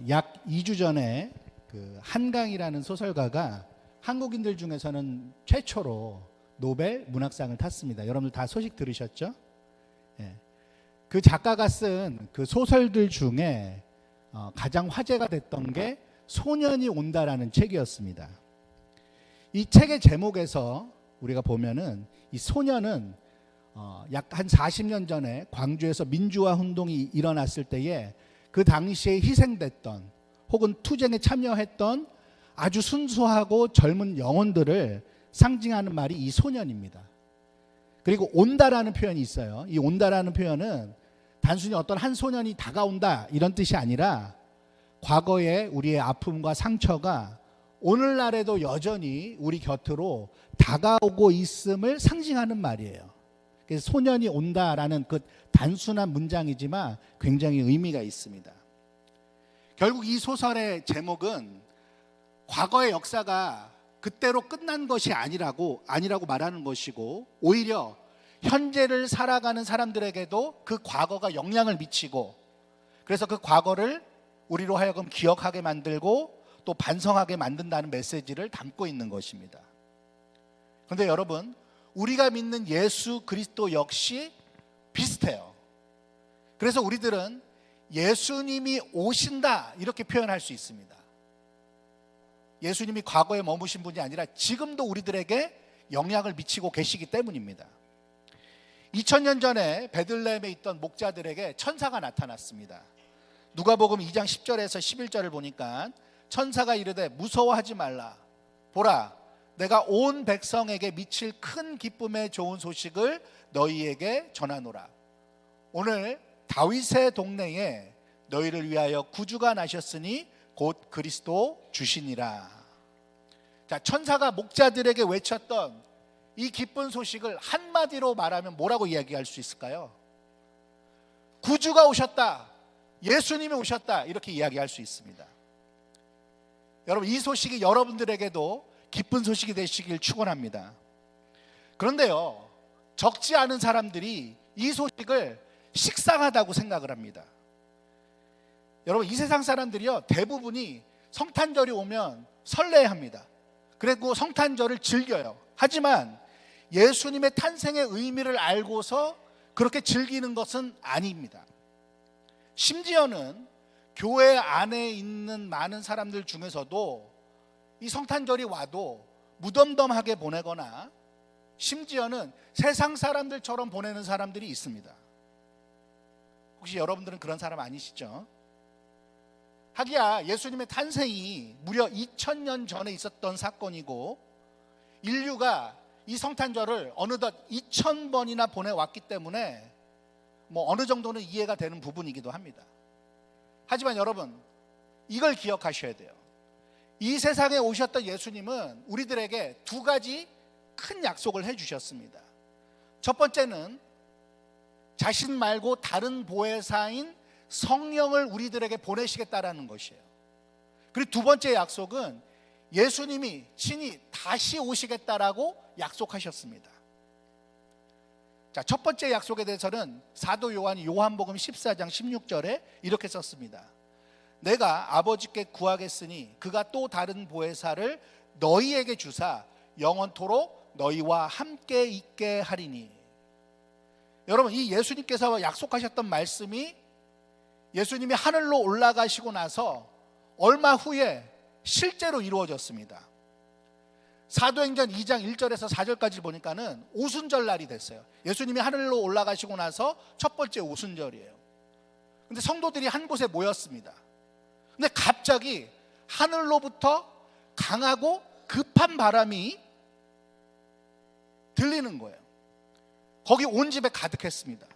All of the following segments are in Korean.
약 2주 전에 그 한강이라는 소설가가 한국인들 중에서는 최초로 노벨 문학상을 탔습니다. 여러분들 다 소식 들으셨죠? 예. 그 작가가 쓴 그 소설들 중에 가장 화제가 됐던 게 소년이 온다라는 책이었습니다. 이 책의 제목에서 우리가 보면은 이 소년은 약 한 40년 전에 광주에서 민주화 운동이 일어났을 때에 그 당시에 희생됐던 혹은 투쟁에 참여했던 아주 순수하고 젊은 영혼들을 상징하는 말이 이 소년입니다. 그리고 온다라는 표현이 있어요. 이 온다라는 표현은 단순히 어떤 한 소년이 다가온다 이런 뜻이 아니라 과거의 우리의 아픔과 상처가 오늘날에도 여전히 우리 곁으로 다가오고 있음을 상징하는 말이에요. 그래서 소년이 온다라는 그 단순한 문장이지만 굉장히 의미가 있습니다. 결국 이 소설의 제목은 과거의 역사가 그때로 끝난 것이 아니라고 말하는 것이고, 오히려 현재를 살아가는 사람들에게도 그 과거가 영향을 미치고, 그래서 그 과거를 우리로 하여금 기억하게 만들고 또 반성하게 만든다는 메시지를 담고 있는 것입니다. 그런데 여러분, 우리가 믿는 예수 그리스도 역시 비슷해요. 그래서 우리들은 예수님이 오신다 이렇게 표현할 수 있습니다. 예수님이 과거에 머무신 분이 아니라 지금도 우리들에게 영향을 미치고 계시기 때문입니다. 2000년 전에 베들레헴에 있던 목자들에게 천사가 나타났습니다. 누가복음 2장 10절에서 11절을 보니까 천사가 이르되 무서워하지 말라. 보라, 내가 온 백성에게 미칠 큰 기쁨의 좋은 소식을 너희에게 전하노라. 오늘 다윗의 동네에 너희를 위하여 구주가 나셨으니 곧 그리스도 주시니라. 자, 천사가 목자들에게 외쳤던 이 기쁜 소식을 한마디로 말하면 뭐라고 이야기할 수 있을까요? 구주가 오셨다, 예수님이 오셨다, 이렇게 이야기할 수 있습니다. 여러분, 이 소식이 여러분들에게도 기쁜 소식이 되시길 축원합니다. 그런데요, 적지 않은 사람들이 이 소식을 식상하다고 생각을 합니다. 여러분, 이 세상 사람들이요, 대부분이 성탄절이 오면 설레합니다. 그리고 성탄절을 즐겨요. 하지만 예수님의 탄생의 의미를 알고서 그렇게 즐기는 것은 아닙니다. 심지어는 교회 안에 있는 많은 사람들 중에서도 이 성탄절이 와도 무덤덤하게 보내거나 심지어는 세상 사람들처럼 보내는 사람들이 있습니다. 혹시 여러분들은 그런 사람 아니시죠? 하기야 예수님의 탄생이 무려 2000년 전에 있었던 사건이고, 인류가 이 성탄절을 어느덧 2000번이나 보내왔기 때문에 어느 정도는 이해가 되는 부분이기도 합니다. 하지만 여러분, 이걸 기억하셔야 돼요. 이 세상에 오셨던 예수님은 우리들에게 두 가지 큰 약속을 해주셨습니다. 첫 번째는 자신 말고 다른 보혜사인 성령을 우리들에게 보내시겠다라는 것이에요. 그리고 두 번째 약속은 예수님이 친히 다시 오시겠다라고 약속하셨습니다. 자, 첫 번째 약속에 대해서는 사도 요한이 요한복음 14장 16절에 이렇게 썼습니다. 내가 아버지께 구하겠으니 그가 또 다른 보혜사를 너희에게 주사 영원토록 너희와 함께 있게 하리니. 여러분, 이 예수님께서 약속하셨던 말씀이 예수님이 하늘로 올라가시고 나서 얼마 후에 실제로 이루어졌습니다. 사도행전 2장 1절에서 4절까지 보니까는 오순절 날이 됐어요. 예수님이 하늘로 올라가시고 나서 첫 번째 오순절이에요. 근데 성도들이 한 곳에 모였습니다. 근데 갑자기 하늘로부터 강하고 급한 바람이 들리는 거예요. 거기 온 집에 가득했습니다.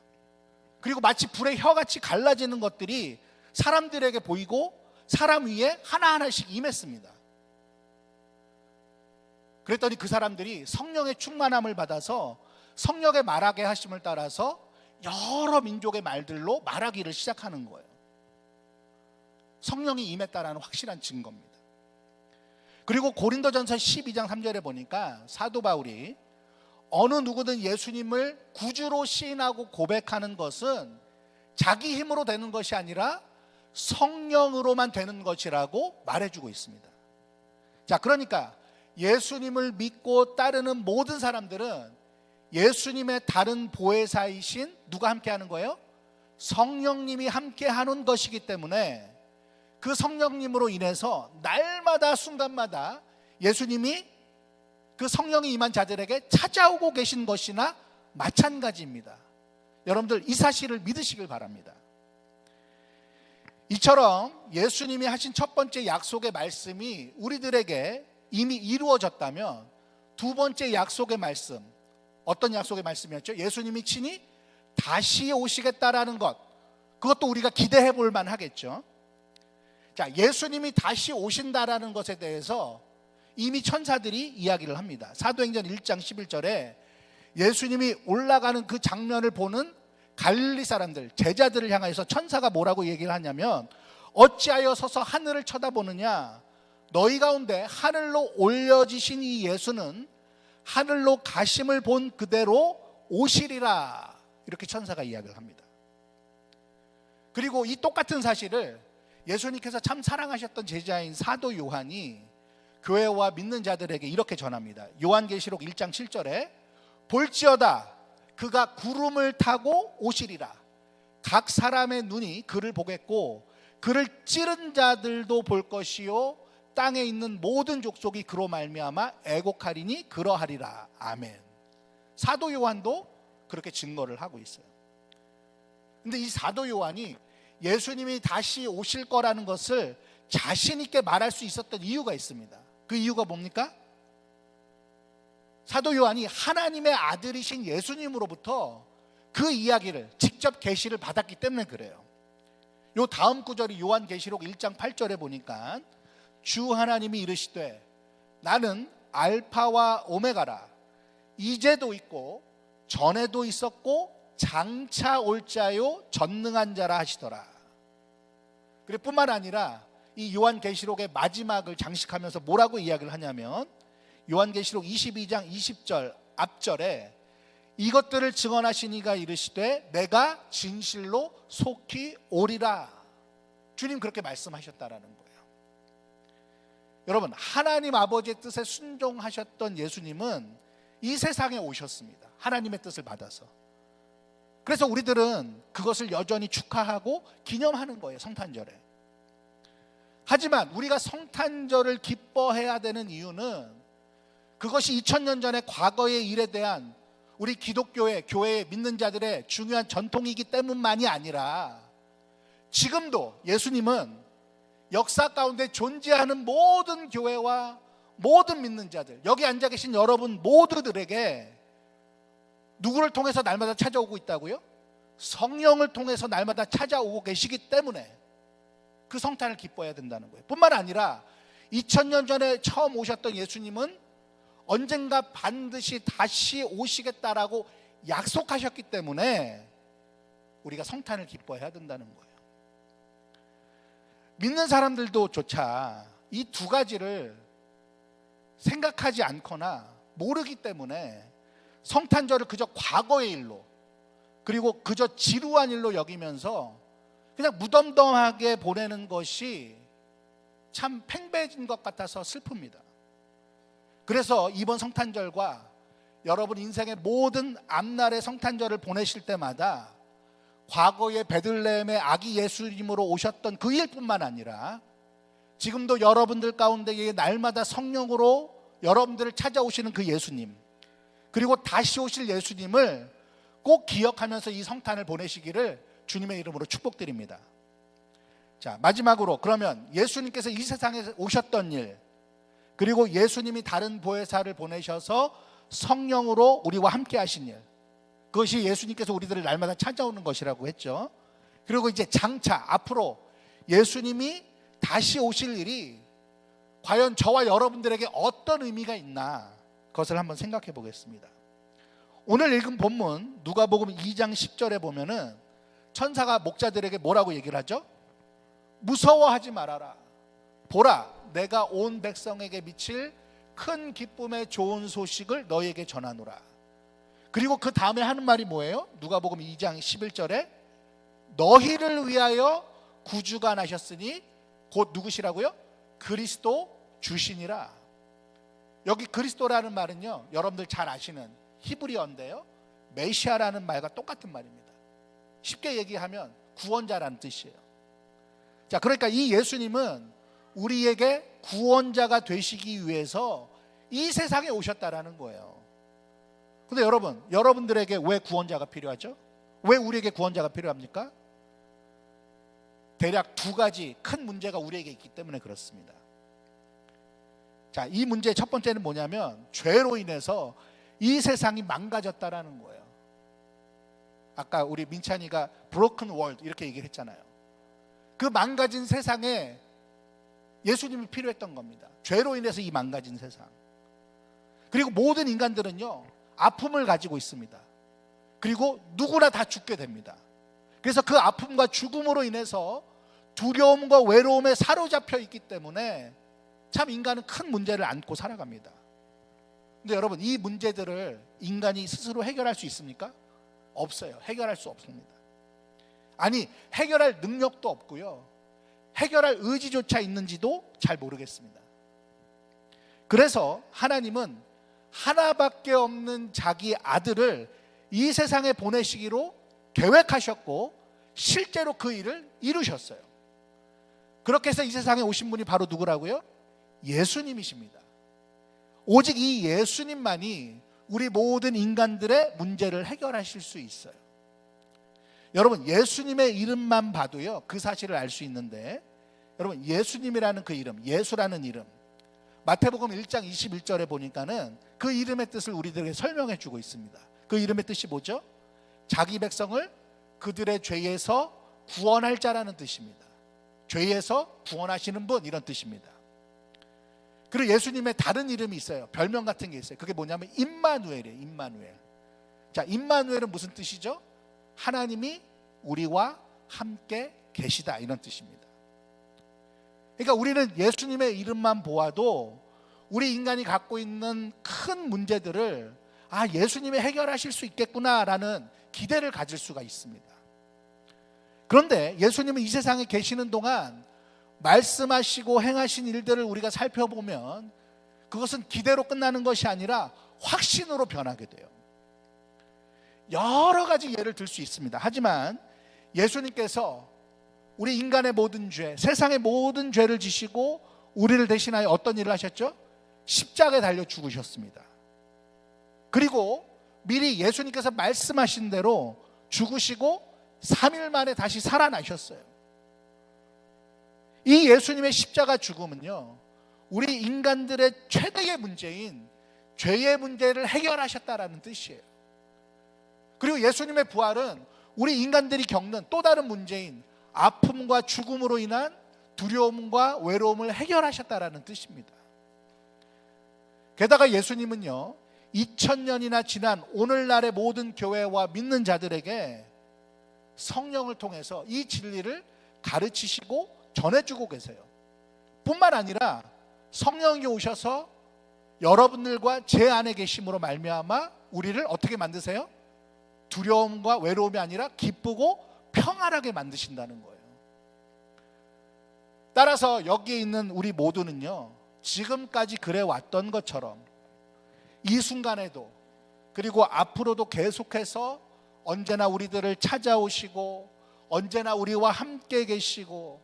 그리고 마치 불의 혀같이 갈라지는 것들이 사람들에게 보이고 사람 위에 하나하나씩 임했습니다. 그랬더니 그 사람들이 성령의 충만함을 받아서 성령의 말하게 하심을 따라서 여러 민족의 말들로 말하기를 시작하는 거예요. 성령이 임했다라는 확실한 증거입니다. 그리고 고린도전서 12장 3절에 보니까 사도 바울이 어느 누구든 예수님을 구주로 시인하고 고백하는 것은 자기 힘으로 되는 것이 아니라 성령으로만 되는 것이라고 말해주고 있습니다. 자, 그러니까 예수님을 믿고 따르는 모든 사람들은 예수님의 다른 보혜사이신 누가 함께 하는 거예요? 성령님이 함께 하는 것이기 때문에 그 성령님으로 인해서 날마다 순간마다 예수님이 그 성령이 임한 자들에게 찾아오고 계신 것이나 마찬가지입니다. 여러분들 이 사실을 믿으시길 바랍니다. 이처럼 예수님이 하신 첫 번째 약속의 말씀이 우리들에게 이미 이루어졌다면 두 번째 약속의 말씀, 어떤 약속의 말씀이었죠? 예수님이 친히 다시 오시겠다라는 것, 그것도 우리가 기대해 볼 만하겠죠. 자, 예수님이 다시 오신다라는 것에 대해서 이미 천사들이 이야기를 합니다. 사도행전 1장 11절에 예수님이 올라가는 그 장면을 보는 갈릴리 사람들, 제자들을 향해서 천사가 뭐라고 얘기를 하냐면, 어찌하여 서서 하늘을 쳐다보느냐, 너희 가운데 하늘로 올려지신 이 예수는 하늘로 가심을 본 그대로 오시리라, 이렇게 천사가 이야기를 합니다. 그리고 이 똑같은 사실을 예수님께서 참 사랑하셨던 제자인 사도 요한이 교회와 믿는 자들에게 이렇게 전합니다. 요한계시록 1장 7절에 볼지어다 그가 구름을 타고 오시리라. 각 사람의 눈이 그를 보겠고 그를 찌른 자들도 볼 것이요 땅에 있는 모든 족속이 그로 말미암아 애곡하리니 그러하리라. 아멘. 사도 요한도 그렇게 증거를 하고 있어요. 근데 이 사도 요한이 예수님이 다시 오실 거라는 것을 자신 있게 말할 수 있었던 이유가 있습니다. 그 이유가 뭡니까? 사도 요한이 하나님의 아들이신 예수님으로부터 그 이야기를 직접 계시를 받았기 때문에 그래요. 요 다음 구절이 요한계시록 1장 8절에 보니까 주 하나님이 이르시되 나는 알파와 오메가라, 이제도 있고 전에도 있었고 장차 올 자요 전능한 자라 하시더라. 그래 뿐만 아니라 이 요한계시록의 마지막을 장식하면서 뭐라고 이야기를 하냐면 요한계시록 22장 20절 앞절에 이것들을 증언하신 이가 이르시되 내가 진실로 속히 오리라. 주님 그렇게 말씀하셨다라는 거예요. 여러분, 하나님 아버지의 뜻에 순종하셨던 예수님은 이 세상에 오셨습니다. 하나님의 뜻을 받아서. 그래서 우리들은 그것을 여전히 축하하고 기념하는 거예요, 성탄절에. 하지만 우리가 성탄절을 기뻐해야 되는 이유는 그것이 2000년 전의 과거의 일에 대한 우리 기독교의, 교회의 믿는 자들의 중요한 전통이기 때문만이 아니라 지금도 예수님은 역사 가운데 존재하는 모든 교회와 모든 믿는 자들, 여기 앉아 계신 여러분 모두들에게 누구를 통해서 날마다 찾아오고 있다고요? 성령을 통해서 날마다 찾아오고 계시기 때문에 그 성탄을 기뻐해야 된다는 거예요. 뿐만 아니라 2000년 전에 처음 오셨던 예수님은 언젠가 반드시 다시 오시겠다라고 약속하셨기 때문에 우리가 성탄을 기뻐해야 된다는 거예요. 믿는 사람들도 조차 이 두 가지를 생각하지 않거나 모르기 때문에 성탄절을 그저 과거의 일로, 그리고 그저 지루한 일로 여기면서 그냥 무덤덤하게 보내는 것이 참 팽배해진 것 같아서 슬픕니다. 그래서 이번 성탄절과 여러분 인생의 모든 앞날의 성탄절을 보내실 때마다 과거의 베들레헴의 아기 예수님으로 오셨던 그 일뿐만 아니라 지금도 여러분들 가운데 날마다 성령으로 여러분들을 찾아오시는 그 예수님, 그리고 다시 오실 예수님을 꼭 기억하면서 이 성탄을 보내시기를 주님의 이름으로 축복드립니다. 자, 마지막으로 그러면 예수님께서 이 세상에 오셨던 일, 그리고 예수님이 다른 보혜사를 보내셔서 성령으로 우리와 함께 하신 일, 그것이 예수님께서 우리들을 날마다 찾아오는 것이라고 했죠. 그리고 이제 장차 앞으로 예수님이 다시 오실 일이 과연 저와 여러분들에게 어떤 의미가 있나, 그것을 한번 생각해 보겠습니다. 오늘 읽은 본문 누가복음 2장 10절에 보면은 천사가 목자들에게 뭐라고 얘기를 하죠? 무서워하지 말아라. 보라, 내가 온 백성에게 미칠 큰 기쁨의 좋은 소식을 너희에게 전하노라. 그리고 그 다음에 하는 말이 뭐예요? 누가복음 2장 11절에 너희를 위하여 구주가 나셨으니 곧 누구시라고요? 그리스도 주시니라. 여기 그리스도라는 말은요, 여러분들 잘 아시는 히브리어인데요, 메시아라는 말과 똑같은 말입니다. 쉽게 얘기하면 구원자라는 뜻이에요. 자, 그러니까 이 예수님은 우리에게 구원자가 되시기 위해서 이 세상에 오셨다라는 거예요. 근데 여러분들에게 왜 구원자가 필요하죠? 왜 우리에게 구원자가 필요합니까? 대략 두 가지 큰 문제가 우리에게 있기 때문에 그렇습니다. 자, 이 문제의 첫 번째는 뭐냐면 죄로 인해서 이 세상이 망가졌다라는 거예요. 아까 우리 민찬이가 broken world 이렇게 얘기를 했잖아요. 그 망가진 세상에 예수님이 필요했던 겁니다. 죄로 인해서 이 망가진 세상. 그리고 모든 인간들은요, 아픔을 가지고 있습니다. 그리고 누구나 다 죽게 됩니다. 그래서 그 아픔과 죽음으로 인해서 두려움과 외로움에 사로잡혀 있기 때문에 참 인간은 큰 문제를 안고 살아갑니다. 근데 여러분, 이 문제들을 인간이 스스로 해결할 수 있습니까? 없어요. 해결할 수 없습니다. 아니, 해결할 능력도 없고요, 해결할 의지조차 있는지도 잘 모르겠습니다. 그래서 하나님은 하나밖에 없는 자기 아들을 이 세상에 보내시기로 계획하셨고 실제로 그 일을 이루셨어요. 그렇게 해서 이 세상에 오신 분이 바로 누구라고요? 예수님이십니다. 오직 이 예수님만이 우리 모든 인간들의 문제를 해결하실 수 있어요. 여러분, 예수님의 이름만 봐도요, 그 사실을 알 수 있는데, 여러분, 예수님이라는 그 이름, 예수라는 이름, 마태복음 1장 21절에 보니까는 그 이름의 뜻을 우리들에게 설명해 주고 있습니다. 그 이름의 뜻이 뭐죠? 자기 백성을 그들의 죄에서 구원할 자라는 뜻입니다. 죄에서 구원하시는 분, 이런 뜻입니다. 그리고 예수님의 다른 이름이 있어요. 별명 같은 게 있어요. 그게 뭐냐면 임마누엘이에요. 임마누엘. 자, 임마누엘은 무슨 뜻이죠? 하나님이 우리와 함께 계시다, 이런 뜻입니다. 그러니까 우리는 예수님의 이름만 보아도 우리 인간이 갖고 있는 큰 문제들을 예수님이 해결하실 수 있겠구나라는 기대를 가질 수가 있습니다. 그런데 예수님은 이 세상에 계시는 동안 말씀하시고 행하신 일들을 우리가 살펴보면 그것은 기대로 끝나는 것이 아니라 확신으로 변하게 돼요. 여러 가지 예를 들 수 있습니다. 하지만 예수님께서 우리 인간의 모든 죄, 세상의 모든 죄를 지시고 우리를 대신하여 어떤 일을 하셨죠? 십자가에 달려 죽으셨습니다. 그리고 미리 예수님께서 말씀하신 대로 죽으시고 3일 만에 다시 살아나셨어요. 이 예수님의 십자가 죽음은요, 우리 인간들의 최대의 문제인 죄의 문제를 해결하셨다라는 뜻이에요. 그리고 예수님의 부활은 우리 인간들이 겪는 또 다른 문제인 아픔과 죽음으로 인한 두려움과 외로움을 해결하셨다라는 뜻입니다. 게다가 예수님은요, 2000년이나 지난 오늘날의 모든 교회와 믿는 자들에게 성령을 통해서 이 진리를 가르치시고 전해주고 계세요. 뿐만 아니라 성령이 오셔서 여러분들과 제 안에 계심으로 말미암아 우리를 어떻게 만드세요? 두려움과 외로움이 아니라 기쁘고 평안하게 만드신다는 거예요. 따라서 여기에 있는 우리 모두는요, 지금까지 그래 왔던 것처럼 이 순간에도, 그리고 앞으로도 계속해서 언제나 우리들을 찾아오시고 언제나 우리와 함께 계시고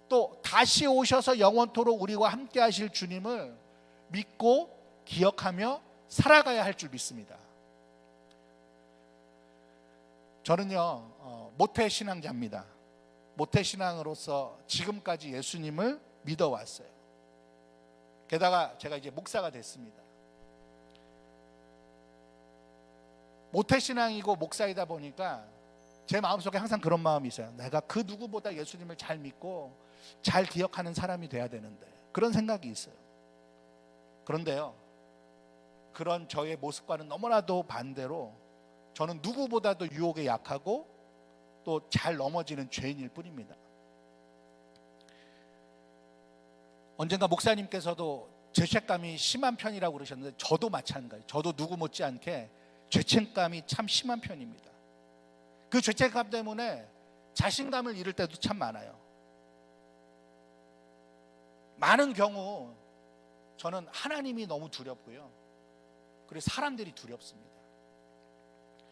또 다시 오셔서 영원토록 우리와 함께 하실 주님을 믿고 기억하며 살아가야 할 줄 믿습니다. 저는요, 모태신앙자입니다. 모태신앙으로서 지금까지 예수님을 믿어왔어요. 게다가 제가 이제 목사가 됐습니다. 모태신앙이고 목사이다 보니까 제 마음속에 항상 그런 마음이 있어요. 내가 그 누구보다 예수님을 잘 믿고 잘 기억하는 사람이 돼야 되는데, 그런 생각이 있어요. 그런데요, 그런 저의 모습과는 너무나도 반대로 저는 누구보다도 유혹에 약하고 또 잘 넘어지는 죄인일 뿐입니다. 언젠가 목사님께서도 죄책감이 심한 편이라고 그러셨는데 저도 마찬가지예요. 저도 누구 못지않게 죄책감이 참 심한 편입니다. 그 죄책감 때문에 자신감을 잃을 때도 참 많아요. 많은 경우 저는 하나님이 너무 두렵고요, 그리고 사람들이 두렵습니다.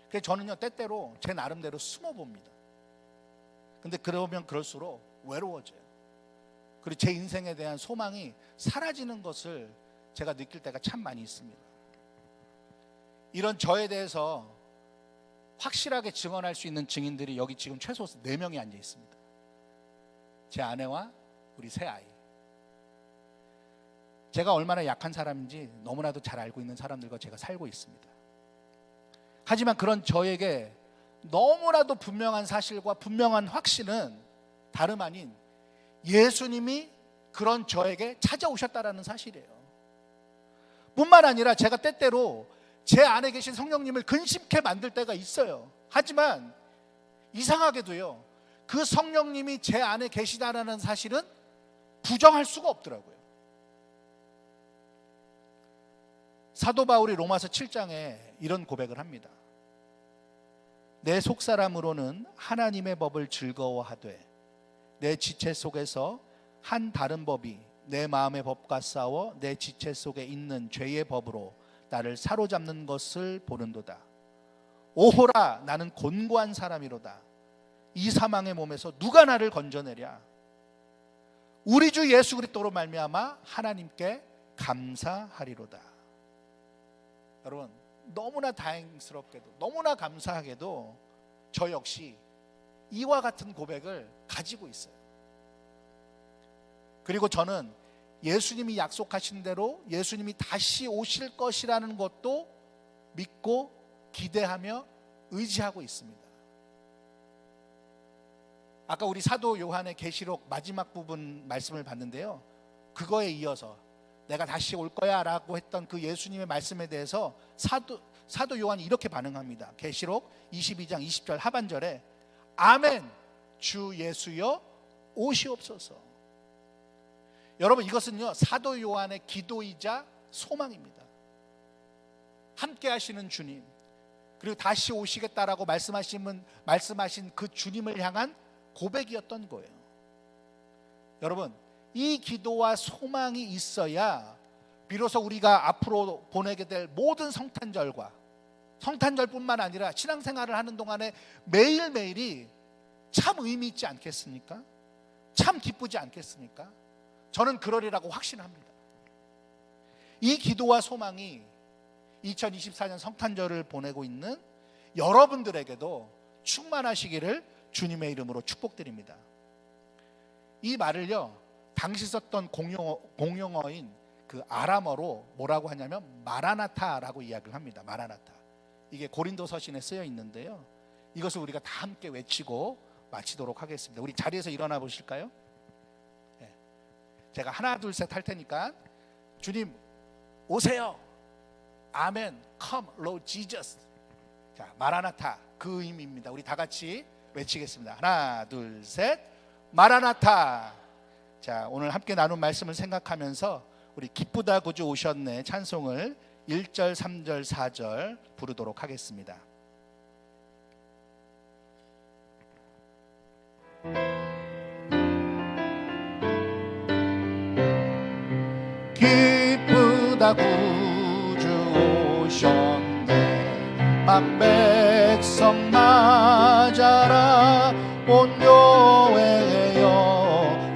그래서 저는요, 때때로 제 나름대로 숨어봅니다. 근데 그러면 그럴수록 외로워져요. 그리고 제 인생에 대한 소망이 사라지는 것을 제가 느낄 때가 참 많이 있습니다. 이런 저에 대해서 확실하게 증언할 수 있는 증인들이 여기 지금 최소 4명이 앉아 있습니다. 제 아내와 우리 새 아이. 제가 얼마나 약한 사람인지 너무나도 잘 알고 있는 사람들과 제가 살고 있습니다. 하지만 그런 저에게 너무나도 분명한 사실과 분명한 확신은 다름 아닌 예수님이 그런 저에게 찾아오셨다라는 사실이에요. 뿐만 아니라 제가 때때로 제 안에 계신 성령님을 근심케 만들 때가 있어요. 하지만 이상하게도요, 그 성령님이 제 안에 계시다라는 사실은 부정할 수가 없더라고요. 사도 바울이 로마서 7장에 이런 고백을 합니다. 내 속사람으로는 하나님의 법을 즐거워하되 내 지체 속에서 한 다른 법이 내 마음의 법과 싸워 내 지체 속에 있는 죄의 법으로 나를 사로잡는 것을 보는도다. 오호라, 나는 곤고한 사람이로다. 이 사망의 몸에서 누가 나를 건져내랴. 우리 주 예수 그리스도로 말미암아 하나님께 감사하리로다. 여러분, 너무나 다행스럽게도, 너무나 감사하게도 저 역시 이와 같은 고백을 가지고 있어요. 그리고 저는 예수님이 약속하신 대로 예수님이 다시 오실 것이라는 것도 믿고 기대하며 의지하고 있습니다. 아까 우리 사도 요한의 계시록 마지막 부분 말씀을 봤는데요, 그거에 이어서 내가 다시 올 거야 라고 했던 그 예수님의 말씀에 대해서 사도 요한이 이렇게 반응합니다. 계시록 22장 20절 하반절에 아멘, 주 예수여 오시옵소서. 여러분, 이것은요, 사도 요한의 기도이자 소망입니다. 함께 하시는 주님, 그리고 다시 오시겠다라고 말씀하신 그 주님을 향한 고백이었던 거예요. 여러분, 이 기도와 소망이 있어야 비로소 우리가 앞으로 보내게 될 모든 성탄절과 성탄절뿐만 아니라 신앙생활을 하는 동안에 매일매일이 참 의미 있지 않겠습니까? 참 기쁘지 않겠습니까? 저는 그러리라고 확신합니다. 이 기도와 소망이 2024년 성탄절을 보내고 있는 여러분들에게도 충만하시기를 주님의 이름으로 축복드립니다. 이 말을요, 당시 썼던 공용어인 그 아람어로 뭐라고 하냐면 마라나타라고 이야기를 합니다. 마라나타. 이게 고린도 서신에 쓰여 있는데요, 이것을 우리가 다 함께 외치고 마치도록 하겠습니다. 우리 자리에서 일어나 보실까요? 네. 제가 하나 둘 셋 할 테니까 주님 오세요. 아멘. Come Lord Jesus. 자, 마라나타, 그 의미입니다. 우리 다 같이 외치겠습니다. 하나 둘 셋. 마라나타. 자, 오늘 함께 나눈 말씀을 생각하면서 우리 기쁘다 구주 오셨네 찬송을 1절 3절 4절 부르도록 하겠습니다. 기쁘다 구주 오셨네 만백성 맞아라 온 교회여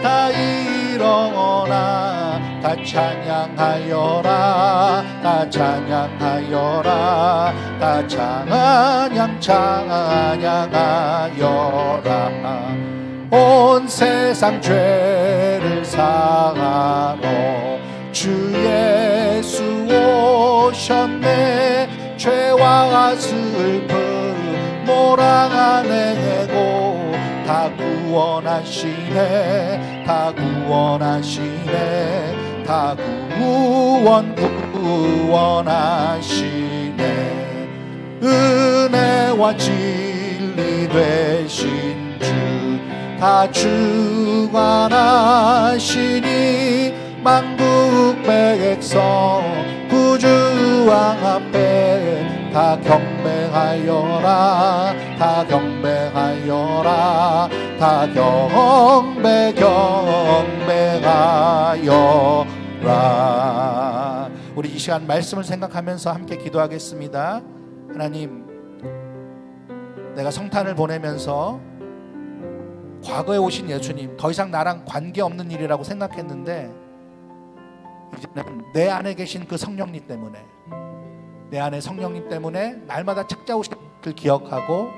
다 일어나 다 찬양하여라 다 찬양하여라 다 찬양하여라 온 세상 죄를 사하러 주 예수 오셨네 죄와 슬픔 몰아내고 다 구원하시네 다 구원하시네 다 구원하시네 은혜와 진리 되신 주 다 주관하시니 만국 백성 구주왕 앞에 다 경배하여라 다 경배하여라 다 경배하여라 행하여라. 우리 이 시간 말씀을 생각하면서 함께 기도하겠습니다. 하나님, 내가 성탄을 보내면서 과거에 오신 예수님, 더 이상 나랑 관계없는 일이라고 생각했는데 이제는 내 안에 계신 그 성령님 때문에, 내 안에 성령님 때문에 날마다 찾아오실 것을 기억하고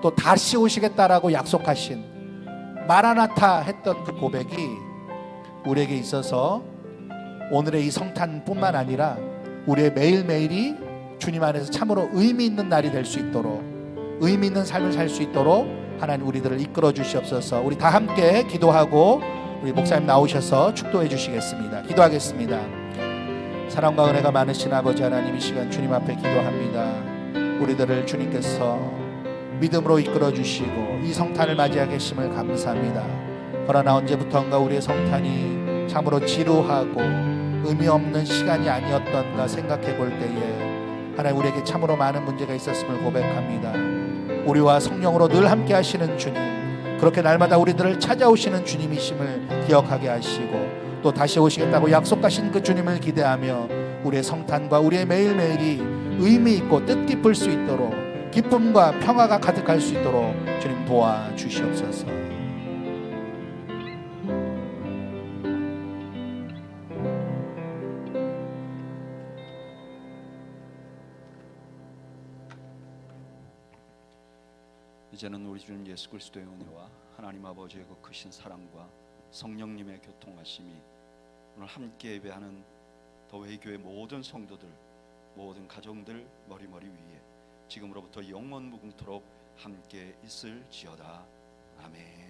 또 다시 오시겠다라고 약속하신 마라나타 했던 그 고백이 우리에게 있어서 오늘의 이 성탄뿐만 아니라 우리의 매일매일이 주님 안에서 참으로 의미 있는 날이 될 수 있도록, 의미 있는 삶을 살 수 있도록 하나님 우리들을 이끌어 주시옵소서. 우리 다 함께 기도하고 우리 목사님 나오셔서 축도해 주시겠습니다. 기도하겠습니다. 사랑과 은혜가 많으신 아버지 하나님, 이 시간 주님 앞에 기도합니다. 우리들을 주님께서 믿음으로 이끌어 주시고 이 성탄을 맞이하게 하심을 감사합니다. 그러나 언제부턴가 우리의 성탄이 참으로 지루하고 의미 없는 시간이 아니었던가 생각해 볼 때에 하나님 우리에게 참으로 많은 문제가 있었음을 고백합니다. 우리와 성령으로 늘 함께 하시는 주님, 그렇게 날마다 우리들을 찾아오시는 주님이심을 기억하게 하시고 또 다시 오시겠다고 약속하신 그 주님을 기대하며 우리의 성탄과 우리의 매일매일이 의미 있고 뜻깊을 수 있도록, 기쁨과 평화가 가득할 수 있도록 주님 도와주시옵소서. 이제는 우리 주님 예수 그리스도의 은혜와 하나님 아버지의 그 크신 사랑과 성령님의 교통하심이 오늘 함께 예배하는 더웨이교회 모든 성도들, 모든 가정들 머리머리 위에 지금으로부터 영원 무궁토록 함께 있을지어다. 아멘.